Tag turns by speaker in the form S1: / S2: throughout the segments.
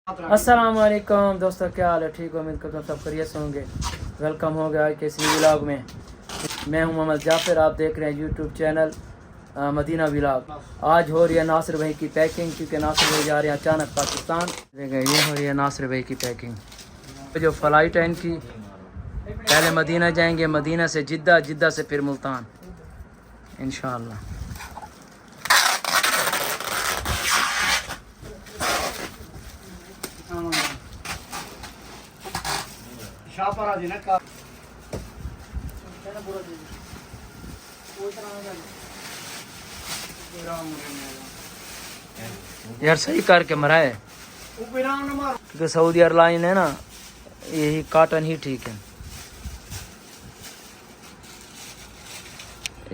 S1: अस्सलाम वालेकुम दोस्तों, क्या हाल है? ठीक हो? उम्मीद करता हूँ सब खैरियत से होंगे। वेलकम हो गया आज के इस व्लॉग में। मैं हूं मोहम्मद जाफिर, आप देख रहे हैं यूट्यूब चैनल मदीना व्लॉग। आज हो रही है नासिर भाई की पैकिंग, क्योंकि नासिर भाई जा रहे हैं अचानक पाकिस्तान। ये हो रही है नासिर भाई की पैकिंग। जो फ़्लाइट है इनकी, पहले मदीना जाएंगे, मदीना से जिद्दा, जिद्दा से फिर मुल्तान इंशाअल्लाह। यार सही करके मराए, क्योंकि सऊदी एयरलाइन है ना, यही कॉटन ही ठीक है।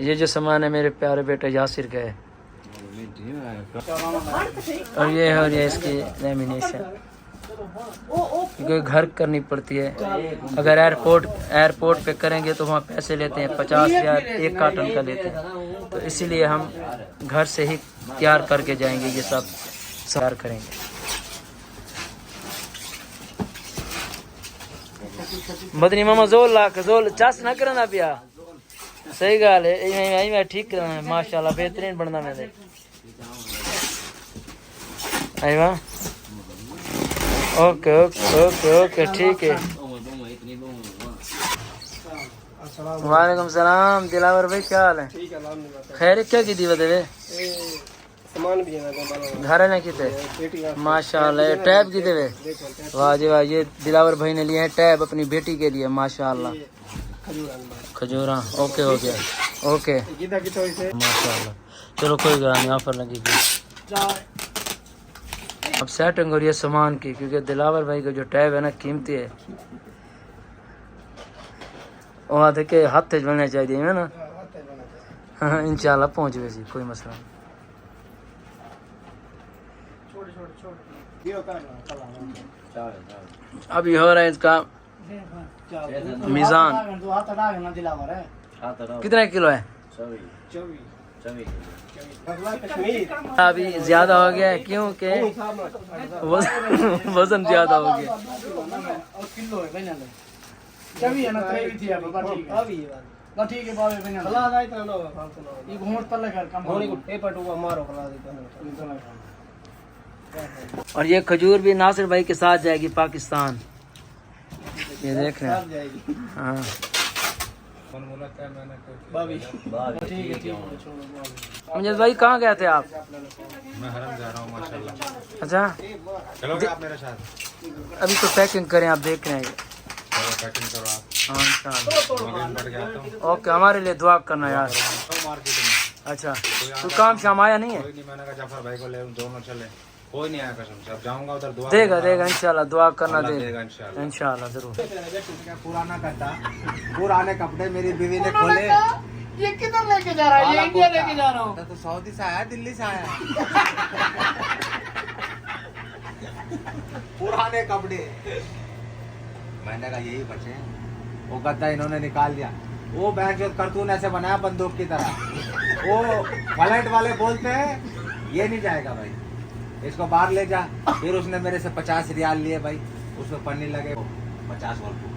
S1: ये जो सामान है मेरे प्यारे बेटे यासिर का है, और ये है इसकी लेमिनेशन, क्योंकि घर करनी पड़ती है। अगर एयरपोर्ट पे करेंगे तो वहाँ पैसे लेते हैं, 50,000 एक कार्टन का लेते हैं। तो इसीलिए हम घर से ही तैयार करके जाएंगे, ये सब तैयार करेंगे। बदनी मामा जोल चास ना करना पिया, सही गाल है, मैं ठीक करना है माशाल्लाह, बेहतरीन बनना मेरे। अरे ओके ओके ओके ओके ठीक है। वालेकुम सलाम दिलावर भाई, क्या हाल है? खैर क्या की दीवा देवे घर ने किते माशाल्लाह। टैब की देवे, वाह जी वाह। ये दिलावर भाई ने लिए हैं टैब अपनी बेटी के लिए माशाल्लाह। खजूरा ओके हो गया, ओके माशाल्लाह। चलो कोई बात नहीं, ऑफर लगेगी। अब सेटिंग हो रही है सामान की, क्योंकि दिलावर भाई का जो टैब है ना कीमती है, वहाँ देखे हाथ बनना चाहिए है ना। हाँ इंशाल्लाह पहुँच गए, कोई मसला नहीं। अभी हो रहा है इसका मीज़ान, कितना किलो है? अभी ज्यादा हो गया है, क्योंकि वजन ज्यादा हो गया। और ये खजूर भी नासिर भाई के साथ जाएगी पाकिस्तान, ये देख रहे हैं। हाँ अमजद भाई कहाँ गए थे आप?
S2: मैं हरम जा रहा हूँ माशाल्लाह।
S1: अच्छा
S2: चलोगे आप मेरे साथ?
S1: अभी तो पैकिंग करें, आप देख रहे हैं।
S2: चलो पैकिंग करो आप।
S1: हाँ इंशाल्लाह। ओके, हमारे लिए दुआ करना यार।
S2: मार्केट में
S1: अच्छा तो काम शाम आया नहीं है?
S2: कोई नहीं, मैंने कहा जाफर भाई को ले दोनों चले, कोई नहीं आया कसम से। अब जाऊंगा उधर, दुआ
S1: देगा इंशाल्लाह, दुआ करना
S2: देगा
S1: इंशाल्लाह जरूर।
S3: पुराना कट्टा, पुराने कपड़े मेरी बीवी ने खोले।
S1: ये किधर लेके जा रहा है? ये इंडिया लेके जा रहा हूँ।
S3: तो सऊदी से आया, दिल्ली से आया। पुराने कपड़े मैंने कहा यही बचे, वो गद्दा इन्होंने निकाल दिया। वो बैग जो कार्टून ऐसे बनाया बंदूक की तरह, वो फ्लाइट वाले बोलते हैं ये नहीं जाएगा भाई, इसको बाहर ले जा। फिर उसने मेरे से 50 रियाल लिए भाई, उसमें पन्नी लगे 50 और फूके।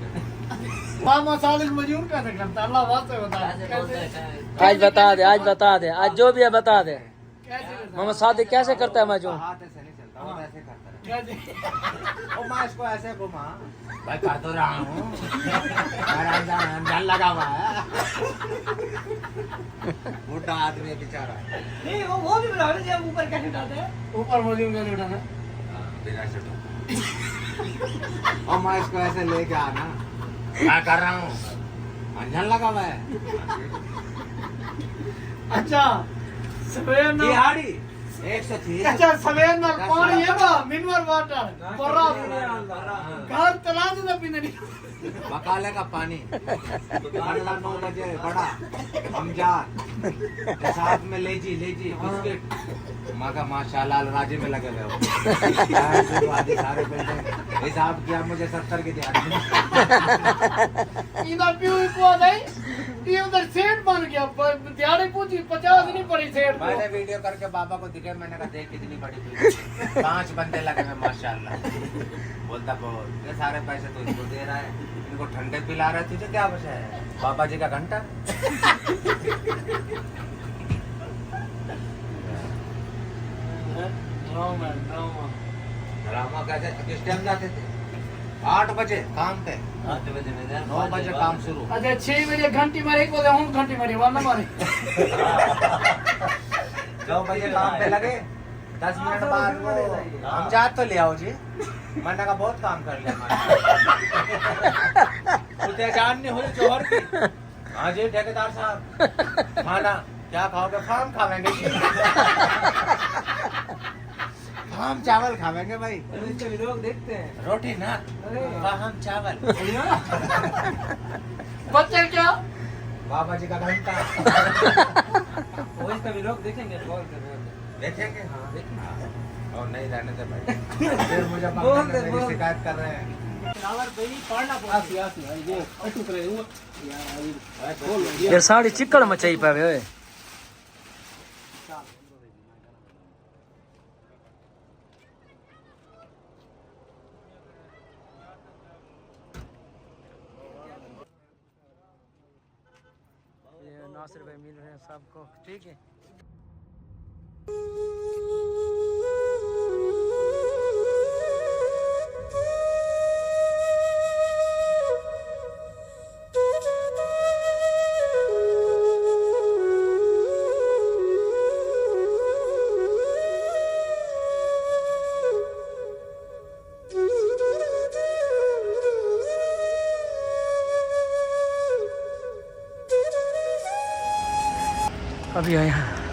S1: आज बता दे आज जो भी है बता दे। मोहम्मद सादिक कैसे करता है मजूम?
S3: हाथ ऐसे नहीं चलता, वो ऐसे करता है। और मैं इसको ऐसे घुमा, भाई कर तो रहा हूँ, लगा हुआ है। बूढ़ा आदमी बेचारा।
S1: नहीं वो भी बना रहे, जब ऊपर कैसे उठाते हैं? ऊपर मजूम कैसे उठाना?
S3: बिना शर्टों। और मैं इसको ऐसे लेके आना, मैं कर रहा हूँ, अंजन लगा हुआ है।
S1: अच्छा सवेर ना
S3: दिहाड़ी 130।
S1: अच्छा सवेर ना पानी है ना, मिनरल वाटर बड़ा घर तला दे पीने नहीं।
S3: बकाले का पानी 9 बजे बड़ा अमजाद के साथ में लेजी बिस्किट। माँ का माशाल्लाह राजी में लगे हुए हो। सारे पैसे हिसाब किया, मुझे 70 की दिहाड़ी।
S1: ये उधर सेठ बन गया, दिहाड़ी पूछी 50 नहीं पड़ी सेठ को।
S3: मैंने वीडियो करके बाबा को दिखे, मैंने कहा देख कितनी बड़ी वीडियो, 5 बंदे लगे हैं माशाल्लाह। बोलता बहुत ये सारे पैसे तो इसको दे रहा है, इनको ठंडे पिला रहा है, तुझे क्या बचा है? बाबा जी का घंटा। ड्रामा कैसे किस टाइम जाते थे? 8 बजे काम पे, 8 बजे 9 बजे काम शुरू।
S1: अच्छा 6 बजे घंटी मारे, 1 बजे हम घंटी मारे, वरना मारे
S3: 9 बजे काम पे लगे, 10 मिनट बाद वो हम जात तो ले आओ जी। मैंने कहा बहुत काम कर लिया। उसे जान नहीं हुई जोहर की। हाँ जी ठेकेदार साहब, खाना क्या खाओगे? फार्म खावेंगे जी। फार्म चावल खावेंगे भाई।
S1: लोग देखते हैं
S3: रोटी ना, फार्म चावल।
S1: बच्चे क्या
S3: बाबा जी का घंटा।
S1: वही कभी लोग देखेंगे,
S3: देखेंगे हाँ देखेंगे। और नहीं रहने दे भाई, फिर मुझे मेरी शिकायत कर रहे हैं।
S1: यार साड़ी चिक्कड़ मचाई पावे ओए। नासिर भाई मिल रहे हैं सबको, ठीक है।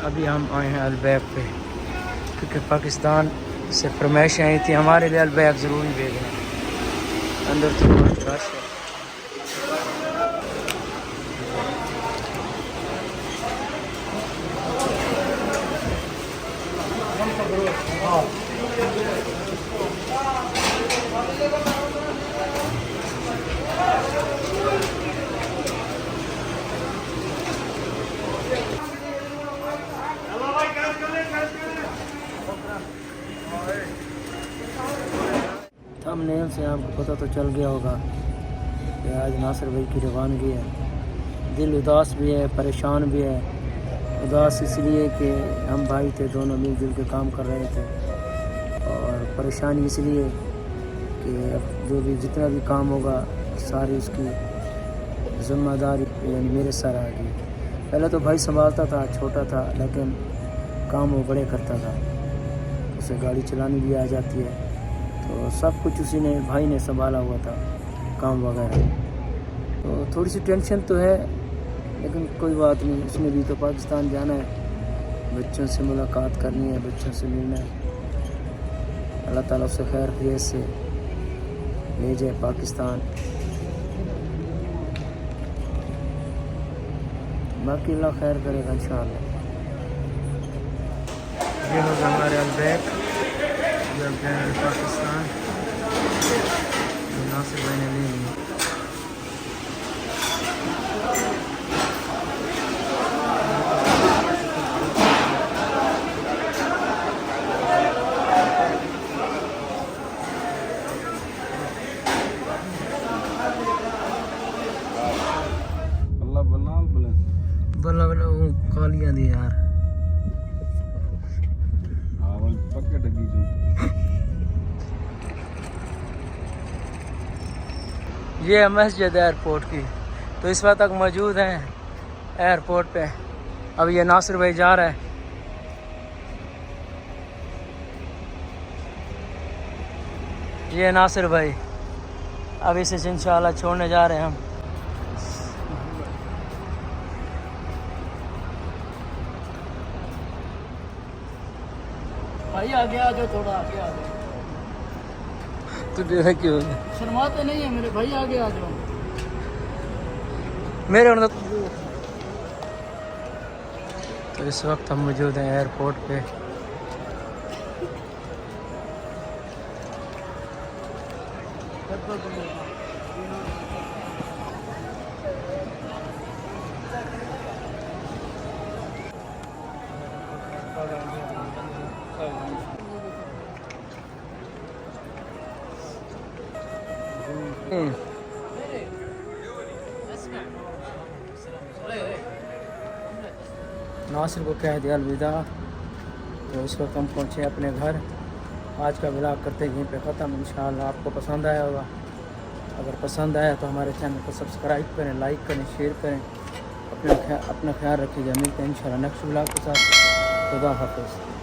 S1: अभी हम आए हैं अलबैग पे, क्योंकि पाकिस्तान से फरमाइशें आई थी हमारे लिए अलबैग ज़रूरी भेजना। अंदर तो बहुत रश है। थंबनेल से आपको पता तो चल गया होगा कि आज नासिर भाई की रवानगी है। दिल उदास भी है, परेशान भी है। उदास इसलिए कि हम भाई थे, दोनों मिलजुल के काम कर रहे थे, और परेशानी इसलिए कि अब जो भी जितना भी काम होगा सारी उसकी ज़िम्मेदारी यानी मेरे सर आ गई। पहले तो भाई संभालता था, छोटा था, लेकिन काम वो बड़े करता था। उसे गाड़ी चलानी भी आ जाती है, तो सब कुछ उसी ने भाई ने संभाला हुआ था, काम वगैरह। तो थोड़ी सी टेंशन तो है, लेकिन कोई बात नहीं। उसने भी तो पाकिस्तान जाना है, बच्चों से मुलाकात करनी है, बच्चों से मिलना है। अल्लाह ताला उसे खैर खैरियत से ले जाए पाकिस्तान। बाकी अल्लाह खैर करेगा इंशाअल्लाह। ये होगा हमारे अलबैग पाकिस्तान, नासिर भाई ने ले लिया। बल्ला बल्ला वो कालियां दी यार। ये है मस्जिद एयरपोर्ट की, तो इस वक्त तक मौजूद हैं एयरपोर्ट पे। अब ये नासिर भाई जा रहा है। ये नासिर भाई, अब इसे इंशाल्लाह छोड़ने जा रहे हैं हम। भाई आगे आ जाओ, थोड़ा आगे आ जाओ। तुझे क्यों शर्माते नहीं है मेरे भाई, आगे आ जाओ मेरे। तो इस वक्त हम मौजूद हैं एयरपोर्ट पे। नासिर को कह दिया अलविदा, तो इस वक्त हम पहुँचे अपने घर। आज का व्लॉग करते यहीं पे ख़त्म। इंशाअल्लाह आपको पसंद आया होगा। अगर पसंद आया तो हमारे चैनल को सब्सक्राइब करें, लाइक करें, शेयर करें। अपना ख्याल रखिएगा। मिलते हैं इंशाअल्लाह नेक्स्ट व्लॉग के साथ। खुदा हाफिज़।